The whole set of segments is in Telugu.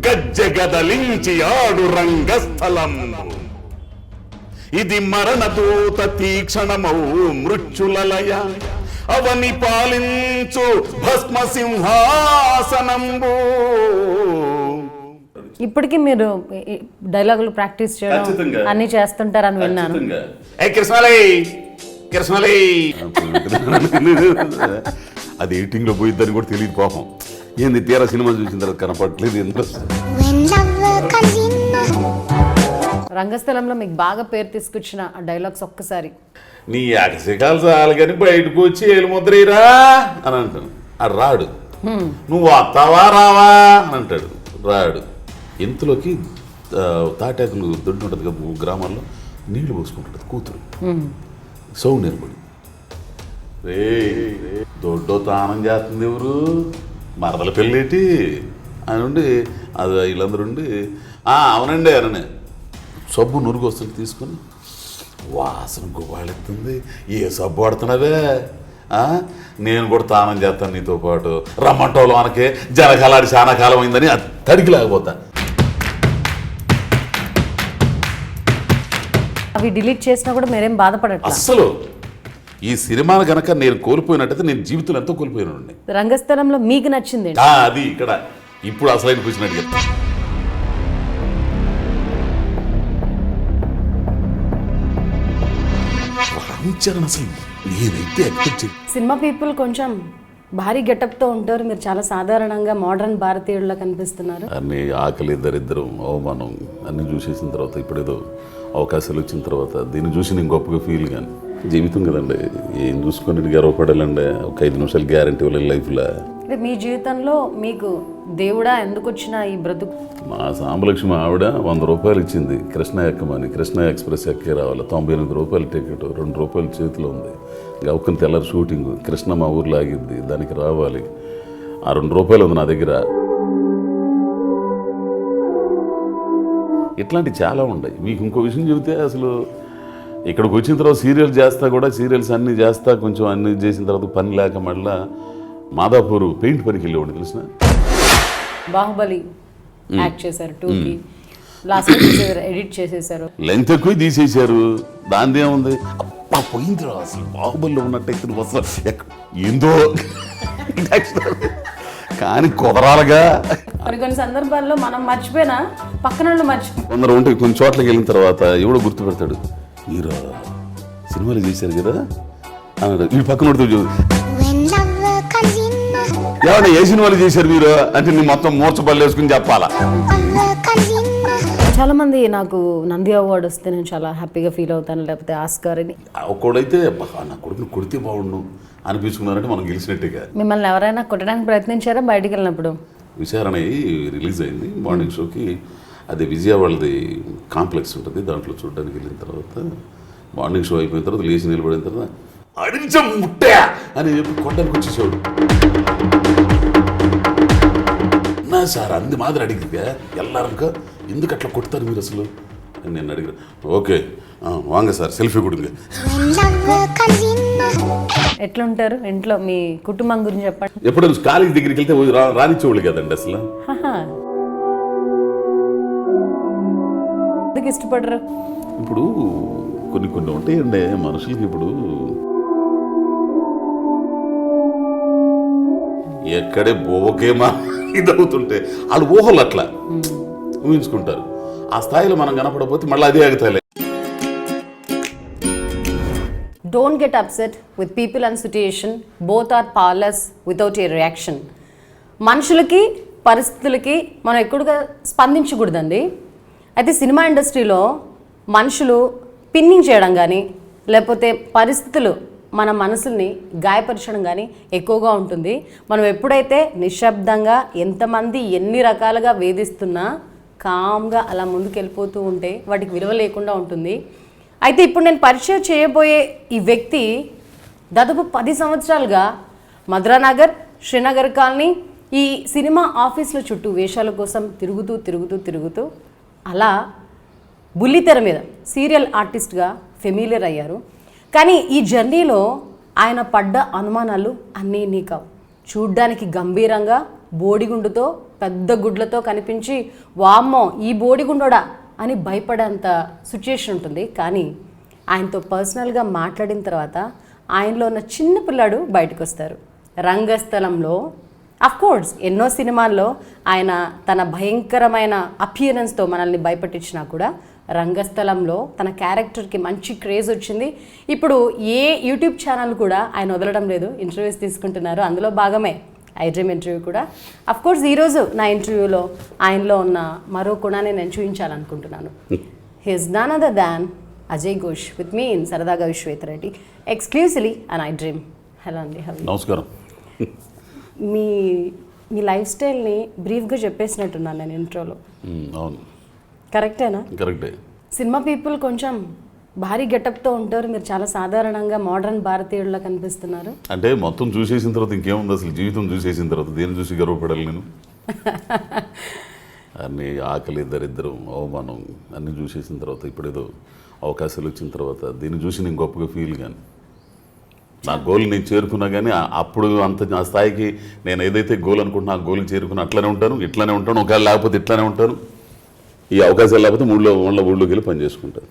గజ్జెగదలించి ఆడు రంగస్థలంబు ఇది మరణదూత తీక్షణమౌ మృత్యులలయ అవని పాలించు భస్మ సింహాసనంబు. ఇప్పటికీ మీరు డైలాగులు ప్రాక్టీస్ చేయడం అన్ని చేస్తుంటారని విన్నాను. అది ఎడిటింగ్ లో పోయిద్దని కూడా తెలియదు పాపం. ఏంది తీరా సినిమా చూసిన తర్వాత కనపడట్లేదు. రంగస్థలంలో మీకు బాగా పేరు తీసుకొచ్చిన ఆ డైలాగ్స్ ఒక్కసారి. నీ అకసికాలు చాలు కానీ బయటకు వచ్చి ఏలు ముద్రేరా అని అంటాను. అది రాడు. నువ్వు వస్తావా రావా అని అంటాడు. రాడు. ఇంతలోకి తాటాకులు దొడ్డు ఉంటుంది కదా గ్రామాల్లో, నీళ్లు పోసుకుంటుంది కూతురు సౌండ్ ఏర్పడి. రే దొడ్డో తానం చేస్తుంది ఎవరు, మరదల పెళ్ళేటి అని ఉండి అది వీళ్ళందరూ ఉండి అవునండి అననే సబ్బు నురుగు వస్తుంది తీసుకొని వాసన గుబాళెత్తుంది. ఏ సబ్బు వాడుతున్నావే? నేను కూడా తానం చేస్తాను నీతో పాటు రమ్మంటోళ్ళు మనకే జనకాలాడి చాలా కాలం అయిందని తడికి లేకపోతా. అవి డిలీట్ చేసినా కూడా మీరేం బాధపడట్లేదు అస్సలు. ఈ సినిమాను కనుక నేను కోల్పోయినట్టయితే నేను జీవితంలో ఎంతో కోల్పోయినండి. రంగస్థలంలో మీకు నచ్చింది అది ఇక్కడ ఇప్పుడు అసలైన కూర్చున్నట్టు చెప్తా. అసలు నేనైతే ఎక్స్పెక్ట్ చేయను. సినిమా పీపుల్ కొంచెం భారీ గెటప్ తో ఉంటారు, మీరు చాలా సాధారణంగా మోడర్న్ భారతీయుడిలా కనిపిస్తున్నారు. అన్ని ఆకలి దరిద్రం అవమానం అన్ని చూసేసిన తర్వాత ఇప్పుడేదో అవకాశాలు వచ్చిన తర్వాత దీన్ని చూసి నేను గొప్పగా ఫీల్ కానీ జీవితం కదండి, ఏం చూసుకొని గర్వపడాలండి. ఒక 5 నిమిషాలు గ్యారంటీ వాళ్ళ లైఫ్లో. మీ జీవితంలో మీకు దేవుడా ఎందుకు వచ్చిన ఈ బ్రతుకు? మా సాంబలక్ష్మి ఆవిడ 100 రూపాయలు ఇచ్చింది కృష్ణ ఎక్కమని. కృష్ణ ఎక్స్ప్రెస్ ఎక్కే రావాలి. 98 రూపాయల టికెట్, 2 రూపాయలు చేతిలో ఉంది. గౌకని తెల్లారి షూటింగ్, కృష్ణ మా ఊర్లో ఆగిద్ది, దానికి రావాలి. ఆ 2 రూపాయలు ఉంది నా దగ్గర. ఇట్లాంటివి చాలా ఉన్నాయి. మీకు ఇంకో విషయం చెబితే అసలు ఇక్కడికి వచ్చిన తర్వాత సీరియల్ చేస్తా కూడా సీరియల్స్ అన్నీ చేస్తా కొంచెం అన్ని చేసిన తర్వాత పని లేక మళ్ళా మాదాపూర్ పెయింట్ పనికి వెళ్ళేవాడు తెలిసిన. బాహుబలి యాక్ట్ చేశారు 2కి, లాస్ట్ ఎడిట్ చేసేసారు, లెంత్ ఎక్కువ తీసేశారు. దాని ఏముంది అప్పా పోయింది రా అసలు. బాహుబలిలో ఉన్నట్టయితే అసలు ఏందో కానీ కుదరాలుగా. కొన్ని సందర్భాల్లో మనం మర్చిపోయినా పక్కన కొందరు ఉంటాయి. కొన్ని చోట్లకి వెళ్ళిన తర్వాత ఎవడో గుర్తుపెడతాడు, మీరు సినిమాలు చేశారు కదా అన్నాడు. వీడు పక్కన ఏమన్నా ఏ సినిమాలు చేశారు మీరు అంటే నీ మొత్తం మూర్చబళ్ళు వేసుకుని చెప్పాలా. చాలా మంది నాకు నంది అవార్డు వస్తే నేను చాలా హ్యాపీగా ఫీల్ అవుతాను, లేకపోతే ఆస్కార్ అని. ఒక్కడైతే నా కొడుకుని కొడితే బాగుండు అనిపించుకున్నారంటే మనం గెలిచినట్టుగా. మిమ్మల్ని ఎవరైనా కొట్టడానికి ప్రయత్నించారా బయటికి వెళ్ళినప్పుడు? విచారణ రిలీజ్ అయింది మార్నింగ్ షోకి. అది విజయవాడది కాంప్లెక్స్ ఉంటుంది, దాంట్లో చూడడానికి వెళ్ళిన తర్వాత మార్నింగ్ షో అయిపోయిన తర్వాత లేచి నిలబడిన తర్వాత అడించం ముట్టే అని చెప్పి కొట్టడానికి వచ్చేసాడు. నా సార్ అంది మాదిరి అడిగితే ఎల్లారక ఎందుకు అట్లా కొడతారు మీరు అసలు అని నేను అడిగాను. ఓకే వాంగ సార్ సెల్ఫీ కొడుంగ. ఎట్లుంటారు ఇంట్లో, మీ కుటుంబం గురించి చెప్పండి. ఎప్పుడైనా కాలేజ్ దగ్గరికి వెళ్తే రానిచ్చేవాళ్ళు కదండి అసలు. ఎందుకు ఇష్టపడరు? ఇప్పుడు కొన్ని ఉంటాయండి మనుషులకి. ఇప్పుడు ఎక్కడే ఓకేమా ఇదవుతుంటే వాళ్ళు ఊహలు అట్లా ఊహించుకుంటారు. ఆ స్థాయిలో మనం కనపడకపోతే మళ్ళీ అదే ఆగుతాయి. Don't get upset with people and situation. Both are powerless without a reaction. మనుషులకి పరిస్థితులకి మనం ఎక్కువగా స్పందించకూడదండి. అయితే సినిమా ఇండస్ట్రీలో మనుషులు పిన్నింగ్ చేయడం కానీ లేకపోతే పరిస్థితులు మన మనసుల్ని గాయపరచడం కానీ ఎక్కువగా ఉంటుంది. మనం ఎప్పుడైతే నిశ్శబ్దంగా ఎంతమంది ఎన్ని రకాలుగా వేధిస్తున్నా కామ్గా అలా ముందుకు వెళ్ళిపోతూ ఉంటే వాటికి విలువ లేకుండా ఉంటుంది. అయితే ఇప్పుడు నేను పరిచయం చేయబోయే ఈ వ్యక్తి దాదాపు 10 సంవత్సరాలుగా మధురానగర్, శ్రీనగర్ కాలనీ, ఈ సినిమా ఆఫీసుల చుట్టూ వేషాల కోసం తిరుగుతూ అలా బుల్లితెర మీద సీరియల్ ఆర్టిస్ట్గా ఫెమిలియర్ అయ్యారు. కానీ ఈ జర్నీలో ఆయన పడ్డ అనుమానాలు అన్నీ కావు. చూడ్డానికి గంభీరంగా బోడిగుండుతో పెద్ద గుడ్లతో కనిపించి వామ్మో ఈ బోడిగుండోడా అని భయపడేంత సిచ్యుయేషన్ ఉంటుంది. కానీ ఆయనతో పర్సనల్గా మాట్లాడిన తర్వాత ఆయనలో ఉన్న చిన్న పిల్లాడు బయటకు వస్తారు. రంగస్థలంలో కోర్స్ ఎన్నో సినిమాల్లో ఆయన తన భయంకరమైన అపియరెన్స్తో మనల్ని భయపెట్టించినా కూడా రంగస్థలంలో తన క్యారెక్టర్కి మంచి క్రేజ్ వచ్చింది. ఇప్పుడు ఏ యూట్యూబ్ ఛానల్ కూడా ఆయన వదలడం లేదు, ఇంటర్వ్యూస్ తీసుకుంటున్నారు. అందులో భాగమే ఐ డ్రీమ్ ఇంటర్వ్యూ కూడా. కోర్స్ ఈరోజు నా ఇంటర్వ్యూలో ఆయనలో ఉన్న మరో గుణాన్ని నేను చూపించాలనుకుంటున్నాను. His none other than Ajay Ghosh with me in సరదాగా Visweswara Reddy exclusively and I dream. Hello అండి. నమస్కారం. మీ లైఫ్ స్టైల్ని బ్రీఫ్గా చెప్పేసినట్టున్నాను నేను ఇంట్రోలో. అవును, కరెక్టేనా? కరెక్టే. సినిమా పీపుల్ కొంచెం భారీ గెటప్తో ఉంటారు, మీరు చాలా సాధారణంగా మోడర్న్ భారతీయుడిలా కనిపిస్తున్నారు. అంటే మొత్తం చూసేసిన తర్వాత ఇంకేముంది, అసలు జీవితం చూసేసిన తర్వాత దేని చూసి గర్వపడాలి నేను? అన్నీ ఆకలి, దరిద్రం, అవమానం అన్నీ చూసేసిన తర్వాత ఇప్పుడేదో అవకాశాలు వచ్చిన తర్వాత దీన్ని చూసి నేను గొప్పగా ఫీల్ కానీ నా గోల్ నేను చేరుకున్నా కానీ అప్పుడు అంత ఆ స్థాయికి నేను ఏదైతే గోల్ అనుకుంటున్నా ఆ గోల్కి చేరుకున్నా అట్లనే ఉంటాను, ఇట్లానే ఉంటాను. ఒకవేళ లేకపోతే ఇట్లానే ఉంటాను. ఈ అవకాశాలు లేకపోతే ఊళ్ళోకి వెళ్ళి పని చేసుకుంటాను.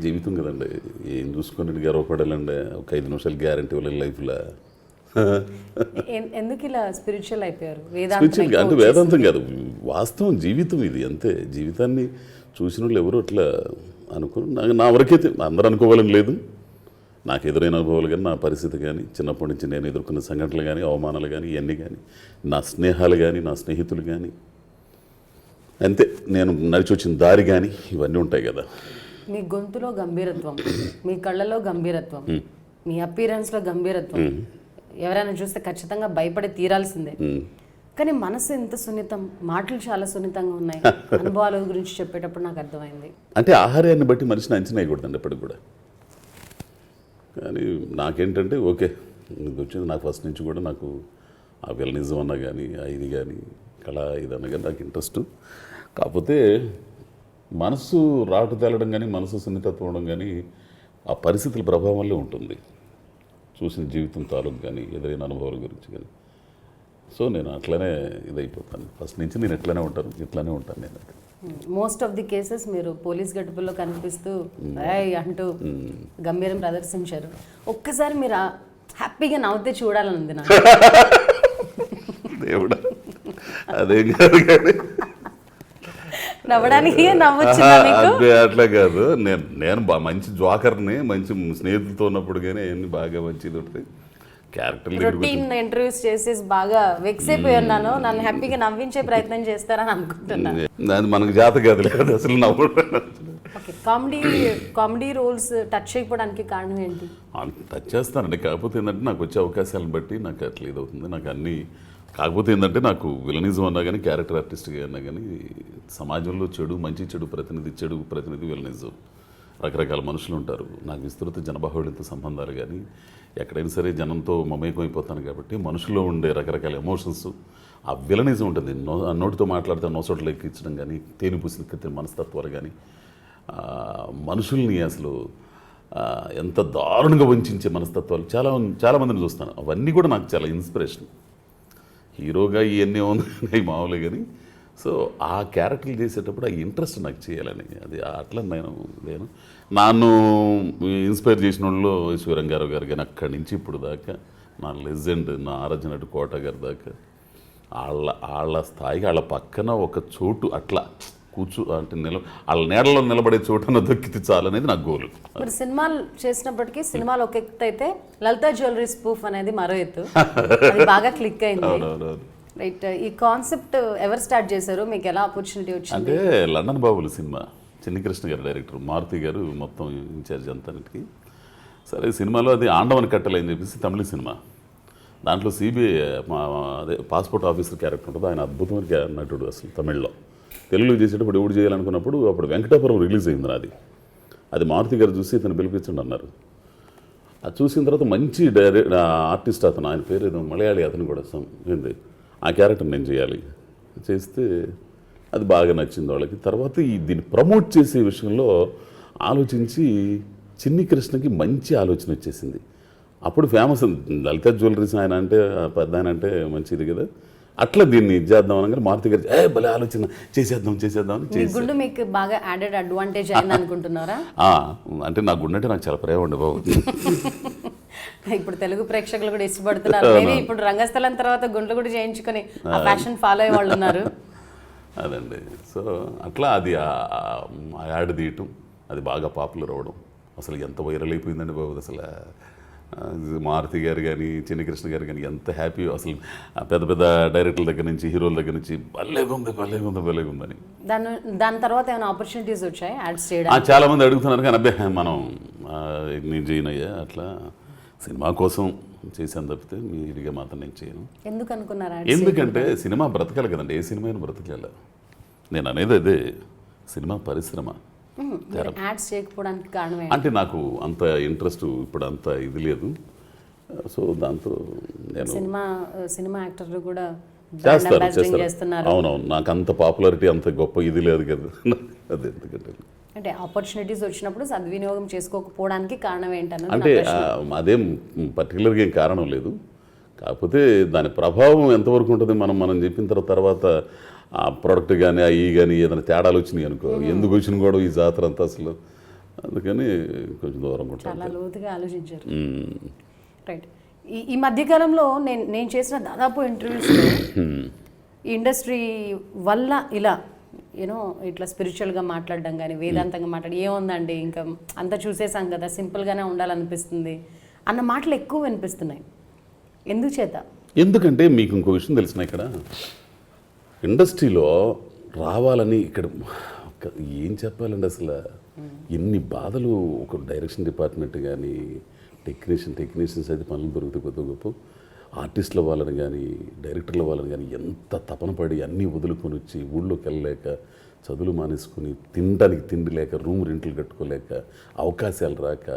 జీవితం కదండి, ఏం చూసుకొని గర్వపడాలండి. ఒక 5 నిమిషాలు గ్యారంటీ వాళ్ళ లైఫ్లో. ఎందుకు ఇలా స్పిరిచువల్ అయిపోయారు? స్పిరిచువల్ అంటే వేదాంతం కాదు, వాస్తవం జీవితం ఇది అంతే. జీవితాన్ని చూసిన వాళ్ళు ఎవరు అట్లా అనుకుని నా వరకైతే అందరూ అనుకోవాలని లేదు. నాకు ఎదురైన అనుభవాలు కానీ, నా పరిస్థితి కానీ, చిన్నప్పటి నుంచి నేను ఎదుర్కొన్న సంఘటనలు కానీ, అవమానాలు కానీ, ఇవన్నీ కానీ, నా స్నేహాలు కానీ, నా స్నేహితులు కానీ, అంతే నేను నడిచి వచ్చిన దారి కానీ, ఇవన్నీ ఉంటాయి కదా. మీ గొంతులో గంభీరత్వం, మీ కళ్ళలో గంభీరత్వం, మీ అపీరెన్స్లో గంభీరత్వం, ఎవరైనా చూస్తే ఖచ్చితంగా భయపడి తీరాల్సిందే. కానీ మనసు ఎంత సున్నితం, మాటలు చాలా సున్నితంగా ఉన్నాయి. అనుభవాల గురించి చెప్పేటప్పుడు నాకు అర్థమైంది. అంటే ఆహారాన్ని బట్టి మనిషిని అంచనా వేయకూడదండి ఎప్పటికి కూడా. కానీ నాకేంటంటే ఓకే, ఇది వచ్చింది నాకు ఫస్ట్ నుంచి కూడా. నాకు ఆ విలనిజం అన్నా కానీ, ఇది కానీ, కళ ఇదన్నా కానీ నాకు ఇంట్రెస్ట్. కాకపోతే మనసు రాటు తేలడం కానీ, మనసు సున్నితత్వం అవడం కానీ ఆ పరిస్థితుల ప్రభావం వల్లే ఉంటుంది. చూసిన జీవితం తాలూకు కానీ, ఎదురైన అనుభవాల గురించి కానీ. సో నేను అట్లనే ఇదైపోతాను. ఫస్ట్ నుంచి నేను ఎట్లనే ఉంటాను, ఇట్లానే ఉంటాను నేను. మోస్ట్ ఆఫ్ ది కేసెస్ మీరు పోలీస్ గడుపుల్లో కనిపిస్తూ అంటూ గంభీరం ప్రదర్శించారు. ఒక్కసారి మీరు హ్యాపీగా నవ్వుతే చూడాలని ఉంది నాకు. దేవుడా, అదేం కాదు కానీ నవ్వడానికి నవ్వొచ్చిందా మీకు? అట్లా కాదు, నేను మంచి జోకర్ని, మంచి స్నేహితులతో ఉన్నప్పుడు కానీ అవన్నీ బాగా మంచిది ఉంటుంది. రొటీన్ ఇంటర్వ్యూస్ చేసేసి బాగా వెక్స్ అయిపోయి ఉన్నాను. నన్ను హ్యాపీగా నవ్వించే ప్రయత్నం చేస్తారని అనుకుంటున్నాను. అది మనకు జాత కాదు లేదు అసలు నవ్వు. కామెడీ రోల్స్ టచ్ చేయకపోవడానికి కారణం ఏంటి? టచ్ చేస్తానండి, కాకపోతే ఏంటంటే నాకు వచ్చే అవకాశాలను బట్టి నాకు అట్లా ఇదవుతుంది. నాకు అన్నీ కాకపోతే ఏంటంటే నాకు విలనిజం అన్నా కానీ, క్యారెక్టర్ ఆర్టిస్ట్గా అన్నా కానీ, సమాజంలో మంచి చెడు ప్రతినిధి విలనిజం. రకరకాల మనుషులు ఉంటారు. నాకు విస్తృత జనబాహుళ్యంతో సంబంధాలు కానీ, ఎక్కడైనా సరే జనంతో మమేకం అయిపోతాను కాబట్టి మనుషుల్లో ఉండే రకరకాల ఎమోషన్స్, ఆ విలనిజం ఉంటుంది. నోటితో మాట్లాడితే నోసోట్లు ఎక్కించడం కానీ, తేనె పూసిన కృత్రిమ మనస్తత్వాలు కానీ, మనుషుల్ని అసలు ఎంత దారుణంగా వంచే మనస్తత్వాలు చాలామందిని చూస్తాను. అవన్నీ కూడా నాకు చాలా ఇన్స్పిరేషన్. హీరోగా ఇవన్నీ ఉన్నాయి మామూలుగా కానీ. సో ఆ క్యారెక్టర్లు చేసేటప్పుడు ఆ ఇంట్రెస్ట్ నాకు చేయాలని, అది అట్లా నేను నన్ను ఇన్స్పైర్ చేసిన వాళ్ళు శివరంగారావు గారు కానీ, అక్కడి నుంచి ఇప్పుడు దాకా నా లెజెండ్, నా ఆరాధ్య నటుడు కోట గారి దాకా వాళ్ళ స్థాయికి వాళ్ళ పక్కన ఒక చోటు అట్లా అంటే వాళ్ళ నీడలో నిలబడే చోటున దొక్కితే చాలనేది నా గోలు. మరి సినిమాలు చేసినప్పటికీ సినిమాలు ఒక ఎత్తు అయితే లలితా జ్యువెలరీ స్పూఫ్ అనేది మరో ఎత్తు. అది బాగా క్లిక్ అయింది. రైట్, ఈ కాన్సెప్ట్ ఎవరు స్టార్ట్ చేశారు, మీకు ఎలా ఆపర్చునిటీ వచ్చింది? అంటే లండన్ బాబులు సినిమా, చిన్ని కృష్ణ గారు డైరెక్టర్, మారుతి గారు మొత్తం ఇన్ఛార్జ్ అంతటికి. సరే సినిమాలో అది ఆండవన్ కట్టలే అని చెప్పేసి తమిళ సినిమా. దాంట్లో సిబిఐ అదే పాస్పోర్ట్ ఆఫీసర్ క్యారెక్టర్ ఉంటుంది. ఆయన అద్భుతమైన నటుడు అసలు తమిళ్లో. తెలుగులో చేసేటప్పుడు ఎవడు చేయాలనుకున్నప్పుడు అప్పుడు వెంకటాపురం రిలీజ్ అయింది నాది. అది మారుతి గారు చూసి ఇతను పిలిపించండి అన్నారు. అది చూసిన తర్వాత మంచి ఆర్టిస్ట్ అతను, ఆయన పేరు ఏదో మలయాళీ, అతను కూడా ఏంది ఆ క్యారెక్టర్ నేను చేయాలి చేస్తే అది బాగా నచ్చింది వాళ్ళకి. తర్వాత దీన్ని ప్రమోట్ చేసే విషయంలో ఆలోచించి చిన్ని కృష్ణకి మంచి ఆలోచన వచ్చేసింది. అప్పుడు ఫేమస్ లలిత జ్యువెలరీస్ ఆయన అంటే పెద్ద ఆయన అంటే మంచిది కదా, అట్లా దీన్ని ఇది చేద్దాం అనగానే మారుతి గారు భలే ఆలోచన చేసేద్దాం అని మీ గుండు మీకు బాగా యాడెడ్ అడ్వాంటేజ్ అయింది అనుకుంటున్నారా? అంటే నా గుండె అంటే నాకు చాలా ప్రేమ ఉండే బాబు. ఇప్పుడు తెలుగు ప్రేక్షకులు కూడా ఇష్టపడుతున్నారు. మేబీ ఇప్పుడు రంగస్థలం తర్వాత గుండ్లు కూడా చేయించుకొని ఆ ఫ్యాషన్ ఫాలో అయ్యే వాళ్ళు ఉన్నారు. అదండి. సో అట్లా అది ఆ యాడ్ తీయటం, అది బాగా పాపులర్ అవ్వడం, అసలు ఎంత వైరల్ అయిపోయిందండి బాబు. అసలు మారుతి గారు కానీ చిన్నకృష్ణ గారు కానీ ఎంత హ్యాపీ, అసలు పెద్ద పెద్ద డైరెక్టర్ల దగ్గర నుంచి హీరోల దగ్గర నుంచి భలేగుందని. దాని తర్వాత ఏమైనా ఆపర్చునిటీస్ వచ్చాయి యాడ్స్ చేయడం? చాలా మంది అడుగుతున్నారు కానీ అబ్బాయి మనం నేను చేయనయ్యా, అట్లా సినిమా కోసం చేశాను తప్పితే మీరుగా మాత్రం నేను చేయను. ఎందుకు అనుకున్నారు? ఎందుకంటే సినిమా బ్రతకాలి కదండి, ఏ సినిమా అయినా బ్రతకాలి. నేను అనేది అదే, సినిమా పరిశ్రమ. యాడ్స్ చేయకపోవడానికి కారణం అంటే నాకు అంత ఇంట్రెస్ట్ ఇప్పుడు అంత ఇది లేదు. సో దాంతో నేను సినిమా యాక్టర్లు కూడా చేస్తారు. అవునవును, నాకు అంత పాపులారిటీ అంత గొప్ప ఇది లేదు కదా. అదే ఎందుకంటే అంటే ఆపర్చునిటీస్ వచ్చినప్పుడు సద్వినియోగం చేసుకోకపోవడానికి కారణం ఏంటన్నది అంటే అదేం పర్టికులర్గా ఏం కారణం లేదు. కాకపోతే దాని ప్రభావం ఎంతవరకు ఉంటుంది మనం చెప్పిన తర్వాత ఆ ప్రోడక్ట్ కానీ అవి కానీ ఏదైనా తేడాలు వచ్చినాయి అనుకో, ఎందుకు వచ్చిన కూడా ఈ జాతర అంతా అసలు, అందుకని కొంచెం దూరంగా ఉంటాను. చాలా లోతుగా ఆలోచించారు. రైట్. ఈ మధ్యకాలంలో నేను చేసిన దాదాపు ఇంటర్వ్యూస్లో ఈ ఇండస్ట్రీ వల్ల ఇలా ఇట్లా స్పిరిచువల్గా మాట్లాడడం కానీ వేదాంతంగా మాట్లాడి ఏముందండి ఇంకా అంతా చూసేసాం కదా, సింపుల్గానే ఉండాలనిపిస్తుంది అన్న మాటలు ఎక్కువ వినిపిస్తున్నాయి. ఎందుచేత? ఎందుకంటే మీకు ఇంకో విషయం తెలిసిన, ఇక్కడ ఇండస్ట్రీలో రావాలని ఇక్కడ ఏం చెప్పాలండి, అసలు ఎన్ని బాధలు. ఒక డైరెక్షన్ డిపార్ట్మెంట్ కానీ టెక్నీషియన్స్ అయితే పనులు దొరుకుతాయి కొద్ది గొప్ప, ఆర్టిస్టుల వాళ్ళని కానీ డైరెక్టర్ల వాళ్ళని కానీ ఎంత తపన పడి అన్నీ వదులుకొని వచ్చి ఊళ్ళోకి వెళ్ళలేక, చదువులు మానేసుకుని తినడానికి తిండి లేక, రూమ్ రెంట్లు కట్టుకోలేక, అవకాశాలు రాక,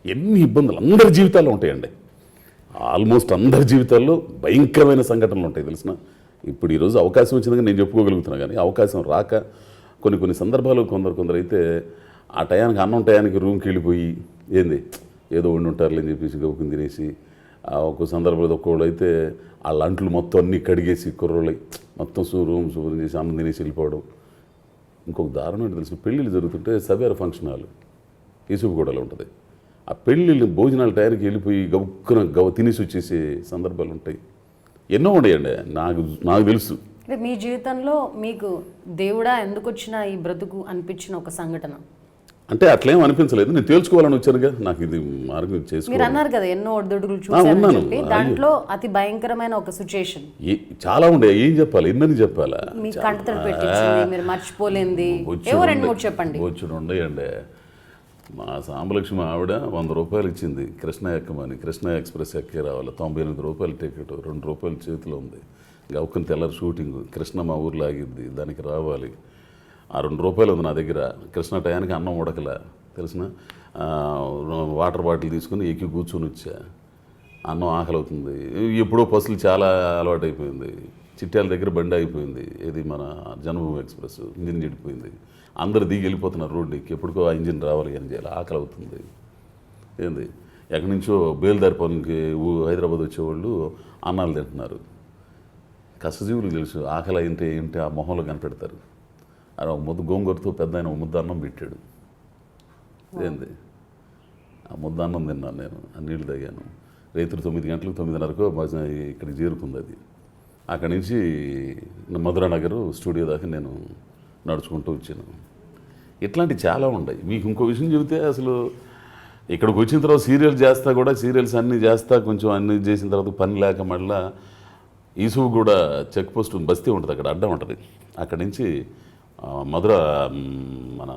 ఎన్ని ఇబ్బందులు అందరి జీవితాల్లో ఉంటాయండి. ఆల్మోస్ట్ అందరి జీవితాల్లో భయంకరమైన సంఘటనలు ఉంటాయి తెలిసిన. ఇప్పుడు ఈరోజు అవకాశం వచ్చిందని నేను చెప్పుకోగలుగుతున్నా, కానీ అవకాశం రాక కొన్ని సందర్భాలు కొందరు అయితే ఆ టయానికి అన్నం టయానికి రూమ్కి వెళ్ళిపోయి ఏదో వండి ఉంటారులే అని చెప్పేసి గౌకుని తినేసి, ఒక సందర్భంలో ఒక్కోళ్ళు అయితే ఆ లంట్లు మొత్తం అన్నీ కడిగేసి కుర్రోళ్ళై మొత్తం రూమ్ శుభ్రం చేసి అన్నం తినేసి వెళ్ళిపోవడం. ఇంకొక దారుణం ఏంటి తెలుసు, పెళ్ళిళ్ళు జరుగుతుంటే సవేర ఫంక్షన్ హాల్ ఈసుపుగూడలో ఉంటుంది. ఆ పెళ్ళిళ్ళు భోజనాల టైంకి వెళ్ళిపోయి గవ తినేసి వచ్చేసే సందర్భాలు ఉంటాయి. ఎన్నో ఉన్నాయండి నాకు తెలుసు. మీ జీవితంలో మీకు దేవుడా ఎందుకు వచ్చిన ఈ బ్రతుకు అనిపించిన ఒక సంఘటన? అంటే అట్లేం అనిపించలేదు, నేను తేల్చుకోవాలని వచ్చానుగా, నాకు ఇది మార్గం చేసుకో. మీరు అన్నారు కదా ఎన్నో ఒడిదుడుకులు చూసాను, దాంట్లో అతి భయంకరమైన ఒక సిచ్యుయేషన్ చాలా ఉండే. ఏం చెప్పాలి, ఎన్నని చెప్పాలా? మీ కంటతడి పెట్టించింది, మీరు మర్చిపోలేంది ఏవో 2-3 చెప్పండి. వచ్చి ఉండయండి. మా సాంబలక్ష్మి ఆవిడ 100 రూపాయలు ఇచ్చింది కృష్ణ ఎక్కమని. కృష్ణ ఎక్స్ప్రెస్ ఎక్కే రావాలి, 98 రూపాయలు టికెట్, 2 రూపాయలు చేతిలో ఉంది. గౌకని తెల్లారి షూటింగ్, కృష్ణ మా ఊర్లో ఆగిద్ది, దానికి రావాలి. ఆ 2 రూపాయలు ఉంది నా దగ్గర. కృష్ణ టయానికి అన్నం ఉడకలే తెలిసిన, వాటర్ బాటిల్ తీసుకుని ఎక్కి కూర్చొని వచ్చా. అన్నం ఆకలి అవుతుంది. ఎప్పుడో బస్సులు చాలా అలవాటు అయిపోయింది. చిట్యాల దగ్గర బండి అయిపోయింది, ఇది మన జన్మభూమి ఎక్స్ప్రెస్, ఇంజిన్ చెడిపోయింది. అందరు దిగి వెళ్ళిపోతున్నారు రోడ్డుకి, ఎప్పటికో ఆ ఇంజిన్ రావాలి అని చేయాలి. ఆకలి అవుతుంది. ఎక్కడి నుంచో బేల్దారి పనులకి హైదరాబాద్ వచ్చేవాళ్ళు అన్నాలు తింటున్నారు. కష్టజీవులు తెలుసు, ఆకలి ఏంటి ఆ మొహంలో కనిపెడతారు. అది ఒక ముద్ద గోంగూరతో పెద్ద ఆయన ముద్ద అన్నం పెట్టాడు. ఆ ముద్ద అన్నం తిన్నాను నేను, ఆ నీళ్ళు తాగాను. రైతులు 9 గంటలకు 9:30కు ఇక్కడికి చేరుకుంది అది. అక్కడి నుంచి మధురానగర్ స్టూడియో దాకా నేను నడుచుకుంటూ వచ్చాను. ఇట్లాంటివి చాలా ఉన్నాయి. మీకు ఇంకో విషయం చెబితే, అసలు ఇక్కడికి వచ్చిన తర్వాత సీరియల్స్ అన్నీ చేస్తా కొంచెం అన్నీ చేసిన తర్వాత పని లేక మళ్ళీ ఈసువు కూడా చెక్ పోస్ట్ బస్తీ ఉంటుంది, అక్కడ అడ్డం ఉంటుంది. అక్కడి నుంచి మధుర మన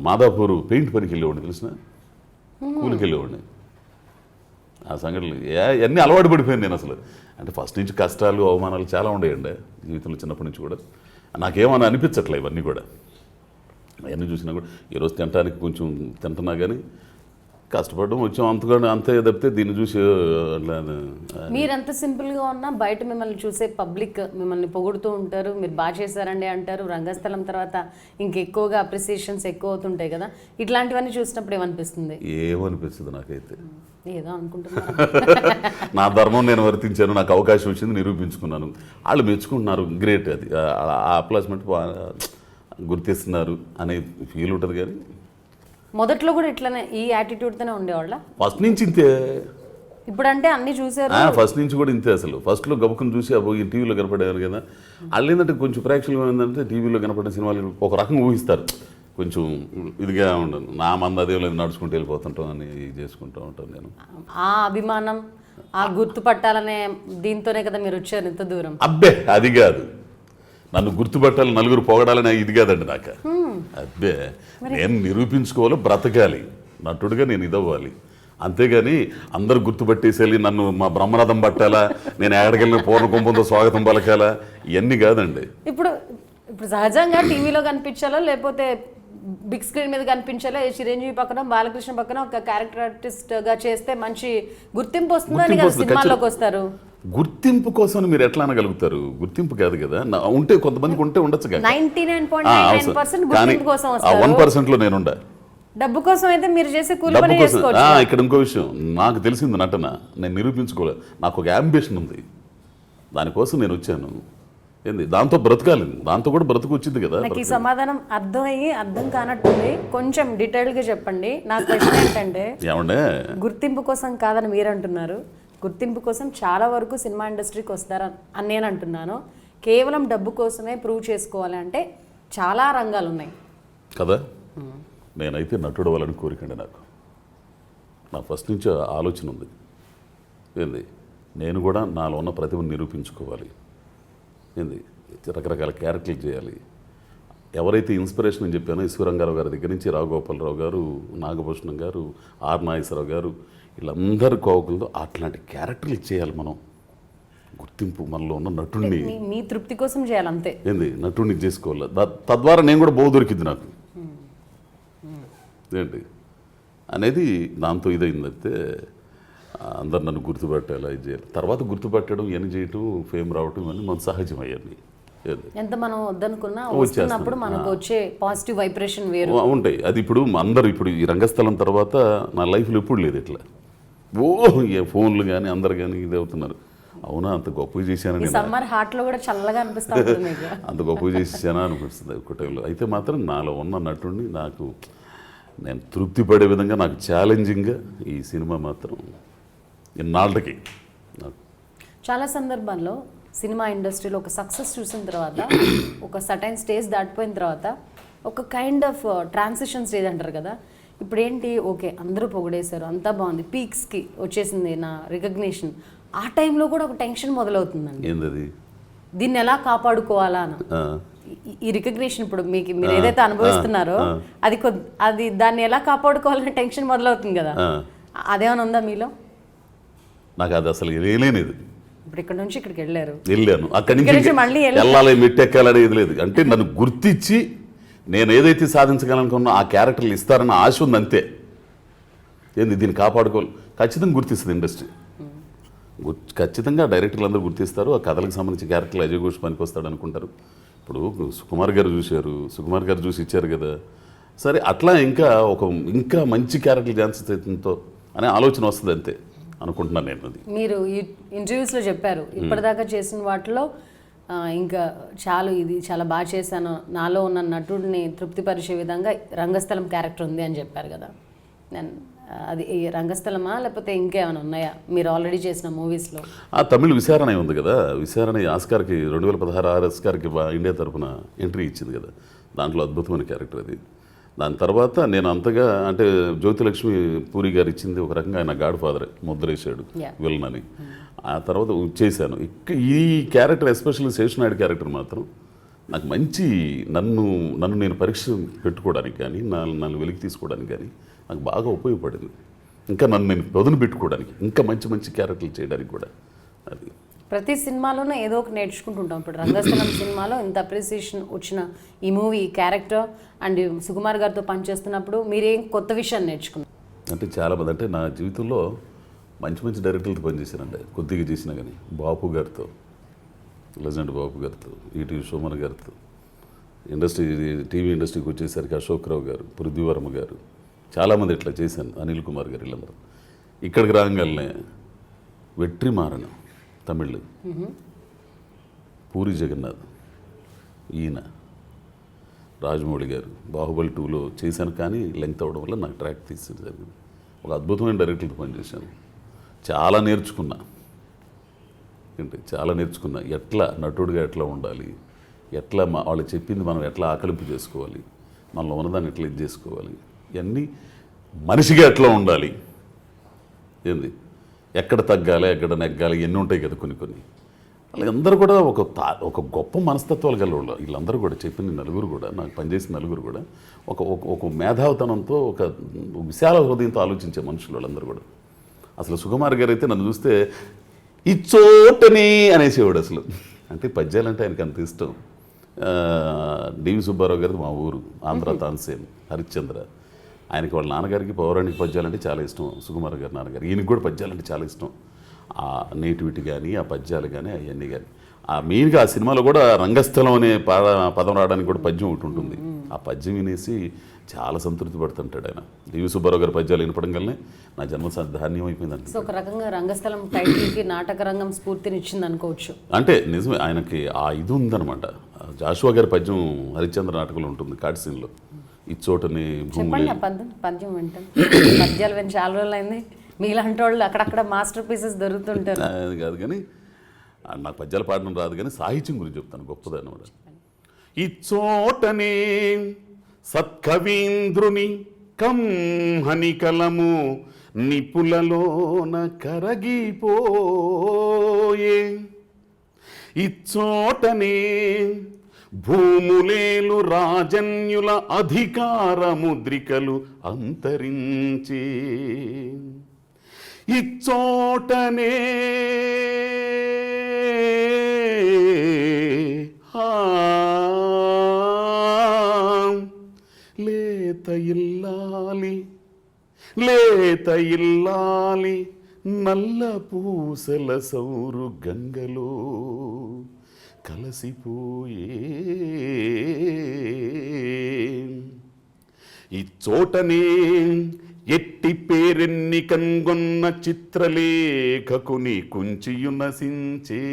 మాదాపూర్ పెయింట్ పనికి వెళ్ళేవాడిని తెలిసిన, కూలికి వెళ్ళేవాడిని. ఆ సంఘటనలు అన్నీ అలవాటు పడిపోయాను నేను అసలు. అంటే ఫస్ట్ నుంచి కష్టాలు అవమానాలు చాలా ఉండేయండి జీవితంలో, చిన్నప్పటి నుంచి కూడా. నాకేమని అనిపించట్లే ఇవన్నీ కూడా. అవన్నీ చూసినా కూడా ఈరోజు తినడానికి కొంచెం తింటున్నా కానీ కష్టపడడం వచ్చాం అంతే తప్పితే దీన్ని చూసి అట్లా మీరంత సింపుల్గా ఉన్నా బయట మిమ్మల్ని చూసే పబ్లిక్ మిమ్మల్ని పొగుడుతూ ఉంటారు, మీరు బాగా చేశారండి అంటారు. రంగస్థలం తర్వాత ఇంకెక్కువగా అప్రిసియేషన్స్ ఎక్కువ అవుతుంటాయి కదా, ఇట్లాంటివన్నీ చూసినప్పుడు ఏమనిపిస్తుంది? ఏమనిపిస్తుంది నాకైతే ఏదో అనుకుంటున్నాను. నా ధర్మం నేను వర్తించాను, నాకు అవకాశం వచ్చింది, నిరూపించుకున్నాను, వాళ్ళు మెచ్చుకుంటున్నారు, గ్రేట్. అది ఆ అప్లాస్మెంట్ గుర్తిస్తున్నారు అనే ఫీల్ ఉంటుంది. కానీ మొదట్లో కూడా ఇట్లనే ఈ యాటిట్యూడ్తోనే ఉండేవాళ్ళ? ఫస్ట్ నుంచి ఇంతే. ఇప్పుడంటే అన్ని చూసారు. ఫస్ట్ నుంచి కూడా ఇంతే. అసలు ఫస్ట్లో గబుకుని చూసి ఈ టీవీలో కనపడేవారు కదా, వాళ్ళు ఏంటంటే కొంచెం ప్రేక్షకులు ఏంటంటే టీవీలో కనపడే సినిమాలు ఒక రకంగా ఊహిస్తారు, కొంచెం ఇదిగా ఉండను. నా మంది అదే లేదు, నడుచుకుంటూ వెళ్ళిపోతుంటాం అని చేసుకుంటూ ఉంటాను నేను. ఆ అభిమానం, ఆ గుర్తుపట్టాలనే దీంతోనే కదా మీరు వచ్చారు ఇంత దూరం. అబ్బే అది కాదు, నన్ను గుర్తుపట్టాలి, నలుగురు పొగడాలని ఇది కాదండి నాకు. అబ్బే నేను నిరూపించుకోవాలి, బ్రతకాలి, నటుడుగా నేను ఇదవ్వాలి, అంతేగాని అందరు గుర్తుపట్టేసేయాలి, నన్ను మా బ్రహ్మరథం పట్టాలా, నేను ఎక్కడికెళ్ళి పూర్ణ కుంభంతో స్వాగతం పలకాలా, ఇవన్నీ కాదండి. ఇప్పుడు సహజంగా టీవీలో కనిపించాలో లేకపోతే బిగ్ స్క్రీన్ మీద కనిపించాలో, చిరంజీవి పక్కన బాలకృష్ణ పక్కన ఒక క్యారెక్టర్ ఆర్టిస్ట్ గా చేస్తే మంచి గుర్తింపు వస్తుందని కదా సినిమాల్లోకి వస్తారు. గుర్తింపు కోసం మీరు ఎట్లా అనగలుగుతారు? గుర్తింపు కాదు కదా, ఉంటే కొంతమందికి ఉంటే ఉండొచ్చు కదా. 99.99% గుర్తింపు కోసం వస్తారు. 1% లో నేనుండా. డబ్బు కోసం అయితే మీరు చేసే కూలి పని చేసుకోవచ్చు. ఇక్కడ ఇంకో విషయం నాకు తెలిసింది, నటన నేను నిరూపించుకోలేదు, నాకు ఒక అంబిషన్ ఉంది, దానికోసం నేను వచ్చాను. ఏంది దాంతో బ్రతకాలి, దాంతో కూడా బ్రతుకు వచ్చింది కదా. నాకు ఈ సమాధానం అర్థం కానట్టుంది, కొంచెం డీటెయిల్గా చెప్పండి. నా క్వశ్చన్ ఏంటంటే, ఏమంటే గుర్తింపు కోసం కాదని మీరు అంటున్నారు, గుర్తింపు కోసం చాలా వరకు సినిమా ఇండస్ట్రీకి వస్తారని అని నేను అంటున్నాను. కేవలం డబ్బు కోసమే ప్రూవ్ చేసుకోవాలి అంటే చాలా రంగాలు ఉన్నాయి కదా. నేనైతే నటుడు అవ్వాలని కోరికండి నాకు, నా ఫస్ట్ నుంచి ఆలోచన ఉంది. ఏంది నేను కూడా నాలో ఉన్న ప్రతిభను నిరూపించుకోవాలి, ఏంది రకరకాల క్యారెక్టర్లు చేయాలి. ఎవరైతే ఇన్స్పిరేషన్ అని చెప్పానో ఈశ్వరంగారావు గారి దగ్గర నుంచి రాఘగోపాలరావు గారు, నాగభూషణం గారు, ఆర్ నాగేశ్వరరావు గారు, వీళ్ళందరి కోవకులతో అట్లాంటి క్యారెక్టర్లు చేయాలి మనం. గుర్తింపు మనలో ఉన్న నటుడిని మీ తృప్తి కోసం చేయాలి అంతే. ఏంది నటుడిని చేసుకోవాలి, తద్వారా నేను కూడా బోధ దొరికింది నాకు ఏంటి అనేది. దాంతో ఇదైంది. అయితే అందరు నన్ను గుర్తుపెట్టాలి, ఇది చేయాలి. తర్వాత గుర్తుపెట్టడం, ఇవన్నీ చేయటం, ఫేమ్ రావటం, ఇవన్నీ మన సహజం. అయ్యాన్ని ఎంత మనం వద్దనుకున్నా వస్తున్నప్పుడు మనకు వచ్చే పాజిటివ్ వైబ్రేషన్ వేరు ఉంటాయి. అది ఇప్పుడు అందరూ ఇప్పుడు ఈ రంగస్థలం తర్వాత నా లైఫ్లో ఎప్పుడు లేదు ఇట్లా. ఏ ఫోన్లు కానీ అందరు కానీ ఇది అవుతున్నారు. అవునా అంత గొప్పగా చేశానని, సమ్మర్ హాట్లో కూడా చల్లగా అనిపిస్తుంది, అంత గొప్పగా చేసానా అనిపిస్తుంది ఒక టైంలో. అయితే మాత్రం నాలో ఉన్న నటుడిని నాకు నేను తృప్తి పడే విధంగా, నాకు ఛాలెంజింగ్గా ఈ సినిమా మాత్రం ఇన్నాళ్ళకి నాకు. చాలా సందర్భాల్లో సినిమా ఇండస్ట్రీలో ఒక సక్సెస్ చూసిన తర్వాత, ఒక సర్టైన్ స్టేజ్ దాటిపోయిన తర్వాత ఒక కైండ్ ఆఫ్ ట్రాన్సిషన్ స్టేజ్ అంటారు కదా. ఇప్పుడు ఏంటి, ఓకే అందరూ పొగిడేశారు, అంతా బాగుంది, పీక్స్కి వచ్చేసింది నా రికగ్నిషన్, ఆ టైంలో కూడా ఒక టెన్షన్ మొదలవుతుందండి. ఏంటది? దీన్ని ఎలా కాపాడుకోవాలా అని. ఈ రికగ్నిషన్ ఇప్పుడు మీరు ఏదైతే అనుభవిస్తున్నారో అది దాన్ని ఎలా కాపాడుకోవాలని టెన్షన్ మొదలవుతుంది కదా, అదేమైనా ఉందా మీలో? నాకు అది అసలు వేయలేనిది. ఇప్పుడు ఇక్కడ నుంచి ఇక్కడికి వెళ్ళాను, అక్కడి నుంచి మళ్ళీ వెళ్ళాలి, మెట్టెక్కాలనేది లేదు. అంటే నన్ను గుర్తించి నేను ఏదైతే సాధించగలనుకున్నా ఆ క్యారెక్టర్లు ఇస్తారన్న ఆశ ఉంది అంతే. ఏంది దీన్ని కాపాడుకోవాలి, ఖచ్చితంగా గుర్తిస్తుంది ఇండస్ట్రీ. ఖచ్చితంగా డైరెక్టర్లు అందరూ గుర్తిస్తారు. ఆ కథలకు సంబంధించి క్యారెక్టర్లు అజయ్ ఘోష్ పనికి వస్తాడు అనుకుంటారు. ఇప్పుడు సుకుమార్ గారు చూశారు, సుకుమార్ గారు చూసి ఇచ్చారు కదా, సరే అట్లా ఇంకా మంచి క్యారెక్టర్ ఛాన్సెస్తో అనే ఆలోచన వస్తుంది అంతే అనుకుంటున్నాను నేను. అది మీరు ఈ ఇంటర్వ్యూస్లో చెప్పారు, ఇప్పటిదాకా చేసిన వాటిలో ఇంకా ఇది చాలా బాగా చేశాను, నాలో ఉన్న నటుడిని తృప్తిపరిచే విధంగా రంగస్థలం క్యారెక్టర్ ఉంది అని చెప్పారు కదా. నేను అది ఈ రంగస్థలమా లేకపోతే ఇంకేమైనా ఉన్నాయా మీరు ఆల్రెడీ చేసిన మూవీస్లో? తమిళ్ విచారణ ఉంది కదా, విచారణ ఆస్కార్కి 2016 ఆస్కార్కి ఇండియా తరఫున ఎంట్రీ ఇచ్చింది కదా, దాంట్లో అద్భుతమైన క్యారెక్టర్ అది. దాని తర్వాత నేను అంతగా అంటే జ్యోతిలక్ష్మి పూరి గారు ఇచ్చింది ఒక రకంగా ఆయన గాడ్ ఫాదర్ ముద్రేశాడు విలన్ అని. ఆ తర్వాత చేశాను ఈ క్యారెక్టర్, ఎస్పెషల్లీ శేషనాయుడు క్యారెక్టర్ మాత్రం నాకు మంచి నన్ను నేను పరీక్ష పెట్టుకోవడానికి కానీ, నన్ను వెలికి తీసుకోవడానికి కానీ నాకు బాగా ఉపయోగపడింది. ఇంకా నన్ను నేను పదును పెట్టుకోవడానికి, ఇంకా మంచి మంచి క్యారెక్టర్లు చేయడానికి కూడా. అది ప్రతి సినిమాలోనూ ఏదో ఒక నేర్చుకుంటుంటాం. ఇప్పుడు రంగస్థలం సినిమాలో ఇంత అప్రిసియేషన్ వచ్చిన ఈ మూవీ క్యారెక్టర్ అండ్ సుకుమార్ గారితో పనిచేస్తున్నప్పుడు మీరేం కొత్త విషయాన్ని నేర్చుకున్నారు? అంటే చాలామంది అంటే నా జీవితంలో మంచి మంచి డైరెక్టర్లతో పనిచేశానండి, కొద్దిగా చేసినా కానీ. బాపు గారితో, లెజెండ్ బాపు గారితో, ఈటీవీ సోమన్ గారితో, టీవీ ఇండస్ట్రీకి వచ్చేసరికి అశోక్ రావు గారు, పృథ్వీవర్మ గారు, చాలామంది ఇట్లా చేశాను, అనిల్ కుమార్ గారు, వీళ్ళందరూ. ఇక్కడికి రాగానే వెట్రిమారన్ తమిళ్, పూరి జగన్నాథ్, ఈయన రాజమౌళి గారు, బాహుబలి 2లో చేశాను, కానీ లెంగ్త్ అవ్వడం వల్ల నాకు ట్రాక్ తీసేది జరిగింది. ఒక అద్భుతమైన డైరెక్టర్తో పనిచేశాను, చాలా నేర్చుకున్నా. ఏంటి చాలా నేర్చుకున్నా, ఎట్లా నటుడిగా ఎట్లా ఉండాలి, ఎట్లా వాళ్ళు చెప్పింది మనం ఎట్లా ఆకలింపు చేసుకోవాలి, మనలో ఉన్నదాన్ని ఎట్లా ఇది చేసుకోవాలి, ఇవన్నీ మనిషిగా ఎట్లా ఉండాలి, ఏంది ఎక్కడ తగ్గాలి, ఎక్కడ నెగ్గాలి, ఎన్ని ఉంటాయి కదా కొన్ని. వాళ్ళందరూ కూడా ఒక గొప్ప మనస్తత్వాలు గల వాళ్ళు. వీళ్ళందరూ కూడా చెప్పిన నలుగురు కూడా, నాకు పనిచేసిన నలుగురు కూడా ఒక మేధావితనంతో, ఒక విశాల హృదయంతో ఆలోచించే మనుషులు వాళ్ళందరూ కూడా. అసలు సుకుమార్ గారు అయితే నన్ను చూస్తే ఇచ్చోటని అనేసేవాడు అసలు. అంటే పద్యాలంటే ఆయనకి అంత ఇష్టం. డివి సుబ్బారావు గారిది మా ఊరు, ఆంధ్ర తాన్సేన్, హరిశ్చంద్ర. ఆయనకి వాళ్ళ నాన్నగారికి పౌరాణిక పద్యాలంటే చాలా ఇష్టం, సుకుమార్ గారి నాన్నగారు. ఈయనకి కూడా పద్యాలంటే చాలా ఇష్టం. ఆ నేటివిటీ కానీ, ఆ పద్యాలు కానీ, అవన్నీ కానీ. మెయిన్గా ఆ సినిమాలో కూడా రంగస్థలం అనే పదం రావడానికి కూడా పద్యం ఒకటి ఉంటుంది. ఆ పద్యం వినేసి చాలా సంతృప్తి పడుతుంటాడు ఆయన. డివి సుబ్బారావు గారి పద్యాలు వినపడం వల్లనే నా జన్మ ధాన్యం అయిపోయిందంటే. సో ఒక రకంగా రంగస్థలం టైటిల్కి నాటక రంగం స్ఫూర్తినిచ్చింది అనుకోవచ్చు. అంటే నిజమే, ఆయనకి ఆ ఇది ఉందన్నమాట. జాషువా గారి పద్యం హరిశ్చంద్ర నాటకంలో ఉంటుంది, కాటి సీన్లో. ఇచ్చోటని చెప్పండి ఆ పద్యం వింటాను. పద్యాలు విని చాలా రోజులు అయింది. మీలాంటి వాళ్ళు అక్కడక్కడ మాస్టర్ పీసెస్ దొరుకుతుంటారు. అది కాదు కానీ, నాకు పద్యాలు పాడడం రాదు కానీ సాహిత్యం గురించి చెప్తాను, గొప్పదాన్ని కూడా. ఇచ్చోటనే సత్కవీంద్రుని కంహనికలము నిపులలోన కరగిపోయే, ఇచ్చోటనే భూములేలు రాజన్యుల అధికార ముద్రికలు అంతరించి, ఇచ్చోటనే లేత ఇల్లాలి నల్ల పూసల సౌరు గంగలో కలసిపోయే, ఈ చోటనే ఎట్టి పేరెన్ని కన్గొన్న చిత్రలేఖకుని కుంచియు నశించే,